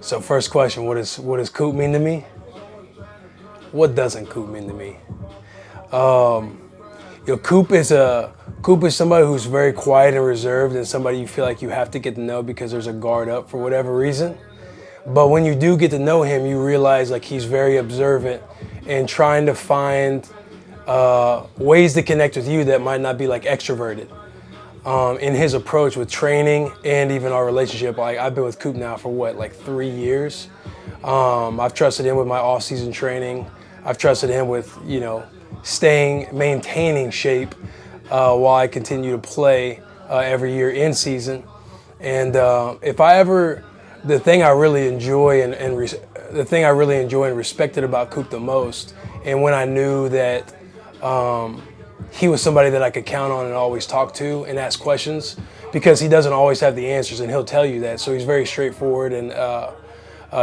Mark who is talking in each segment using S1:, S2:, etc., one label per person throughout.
S1: So first question, what does Coop mean to me? What doesn't Coop mean to me? Coop is somebody who's very quiet and reserved, and somebody you feel like you have to get to know because there's a guard up for whatever reason. But when you do get to know him, you realize like he's very observant and trying to find ways to connect with you that might not be like extroverted. In his approach with training and even our relationship, like I've been with Coop now for like 3 years. I've trusted him with my off-season training. I've trusted him with, maintaining shape while I continue to play every year in season. And the thing I really enjoy and respected about Coop the most, and when I knew that he was somebody that I could count on and always talk to and ask questions, because he doesn't always have the answers, and he'll tell you that. So he's very straightforward, and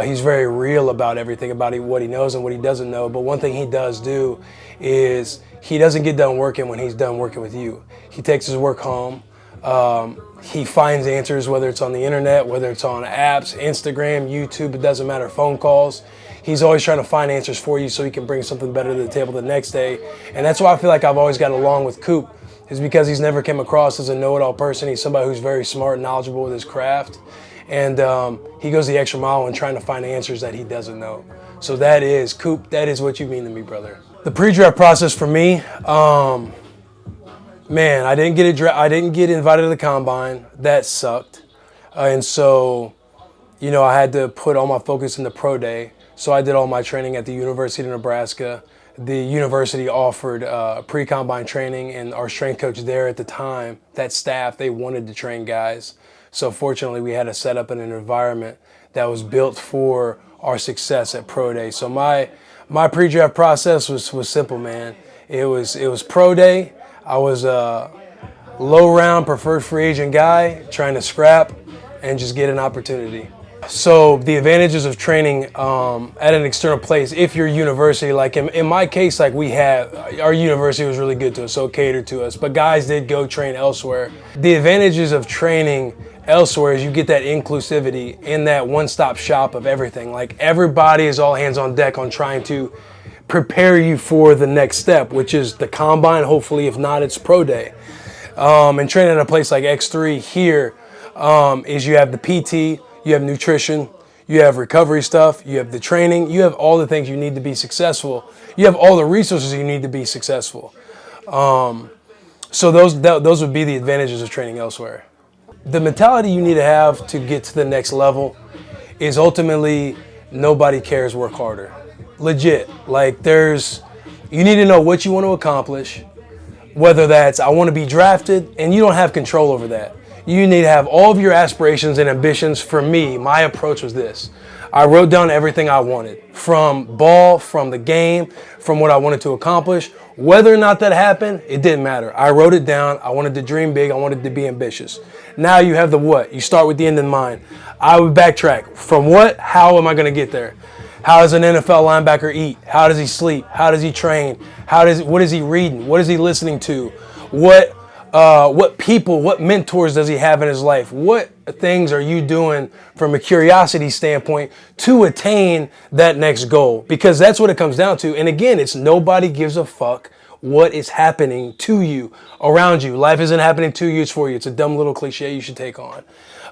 S1: he's very real about everything, about what he knows and what he doesn't know. But one thing he does do is he doesn't get done working when he's done working with you. He takes his work home. He finds answers, whether it's on the internet, whether it's on apps, Instagram, YouTube, it doesn't matter, phone calls. He's always trying to find answers for you so he can bring something better to the table the next day. And that's why I feel like I've always got along with Coop, is because he's never came across as a know-it-all person. He's somebody who's very smart and knowledgeable with his craft. And he goes the extra mile in trying to find answers that he doesn't know. So that is, Coop, that is what you mean to me, brother. The pre-draft process for me, man, I didn't get invited to the combine. That sucked. And so, I had to put all my focus in the pro day. So I did all my training at the University of Nebraska. The university offered pre-combine training, and our strength coach there at the time, that staff, they wanted to train guys. So fortunately, we had to set up in an environment that was built for our success at pro day. So my pre-draft process was simple, man. It was pro day. I was a low-round preferred free agent guy trying to scrap and just get an opportunity. So the advantages of training at an external place, if your university, like in my case, like our university was really good to us, so it catered to us, but guys did go train elsewhere. The advantages of training elsewhere is you get that inclusivity in that one-stop shop of everything. Like everybody is all hands on deck on trying to prepare you for the next step, which is the combine. Hopefully, if not, it's pro day. And training at a place like X3 here is you have the PT, you have nutrition, you have recovery stuff, you have the training, you have all the things you need to be successful. You have all the resources you need to be successful. So those would be the advantages of training elsewhere. The mentality you need to have to get to the next level is ultimately nobody cares, work harder. Legit. Like you need to know what you want to accomplish, whether that's I want to be drafted, and you don't have control over that. You need to have all of your aspirations and ambitions. For me, my approach was this. I wrote down everything I wanted, from ball, from the game, from what I wanted to accomplish. Whether or not that happened, it didn't matter. I wrote it down. I wanted to dream big. I wanted to be ambitious. Now you have the what. You start with the end in mind. I would backtrack. From what? How am I going to get there? How does an NFL linebacker eat? How does he sleep? How does he train? What is he reading? What is he listening to? What mentors does he have in his life? What things are you doing from a curiosity standpoint to attain that next goal? Because that's what it comes down to. And again, it's nobody gives a fuck what is happening to you, around you. Life isn't happening to you, it's for you. It's a dumb little cliche you should take on.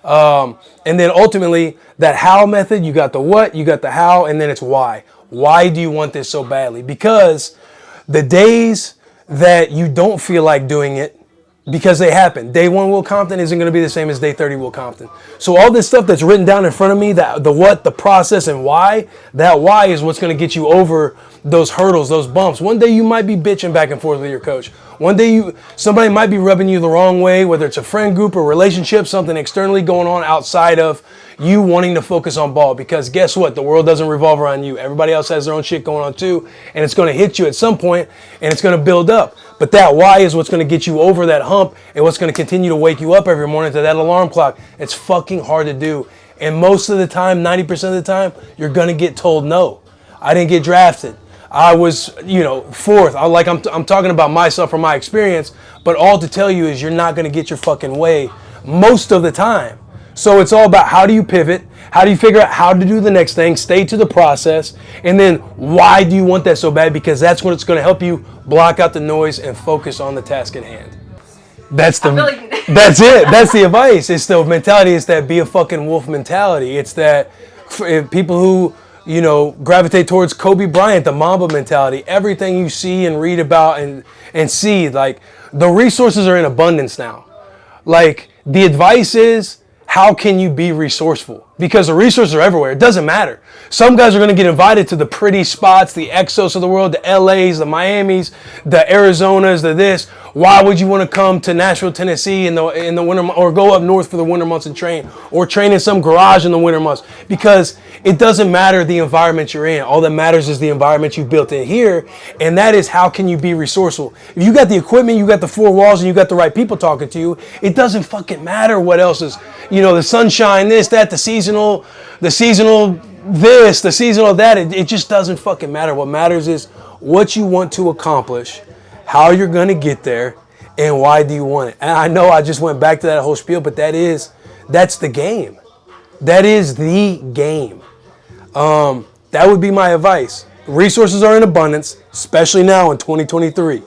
S1: And then ultimately, that how method, you got the what, you got the how, and then it's why. Why do you want this so badly? Because the days that you don't feel like doing it, because they happen. Day 1 Will Compton isn't going to be the same as day 30 Will Compton. So all this stuff that's written down in front of me, the what, the process, and why, that why is what's going to get you over those hurdles, those bumps. One day you might be bitching back and forth with your coach. One day somebody might be rubbing you the wrong way, whether it's a friend group or relationship, something externally going on outside of you wanting to focus on ball. Because guess what? The world doesn't revolve around you. Everybody else has their own shit going on too, and it's going to hit you at some point, and it's going to build up. But that why is what's going to get you over that hump, and what's going to continue to wake you up every morning to that alarm clock. It's fucking hard to do. And most of the time, 90% of the time, you're going to get told no. I didn't get drafted. I was, fourth. I'm talking about myself from my experience, but all to tell you is you're not going to get your fucking way most of the time. So it's all about how do you pivot? How do you figure out how to do the next thing? Stay to the process. And then why do you want that so bad? Because that's what's going to help you block out the noise and focus on the task at hand. That's the. That's it. That's the advice. It's the mentality. It's that be a fucking wolf mentality. It's that people who, you know, gravitate towards Kobe Bryant, the Mamba mentality. Everything you see and read about and see, like, the resources are in abundance now. Like, the advice is, how can you be resourceful? Because the resources are everywhere. It doesn't matter. Some guys are going to get invited to the pretty spots, the Exos of the world, the LAs, the Miamis, the Arizonas, the this. Why would you want to come to Nashville, Tennessee in the winter, or go up north for the winter months and train, or train in some garage in the winter months? Because it doesn't matter the environment you're in. All that matters is the environment you built in here, and that is how can you be resourceful. If you got the equipment, you got the four walls, and you got the right people talking to you, it doesn't fucking matter what else is, you know, the sunshine, this, that, the seasonal this, the seasonal that. It just doesn't fucking matter. What matters is what you want to accomplish, how you're going to get there, and why do you want it. And I know I just went back to that whole spiel, but that's the game. That is the game. That would be my advice. Resources are in abundance, especially now in 2023.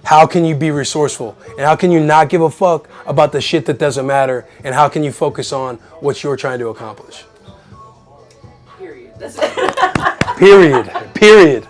S1: How can you be resourceful? And how can you not give a fuck about the shit that doesn't matter? And how can you focus on what you're trying to accomplish?
S2: Period.
S1: Period.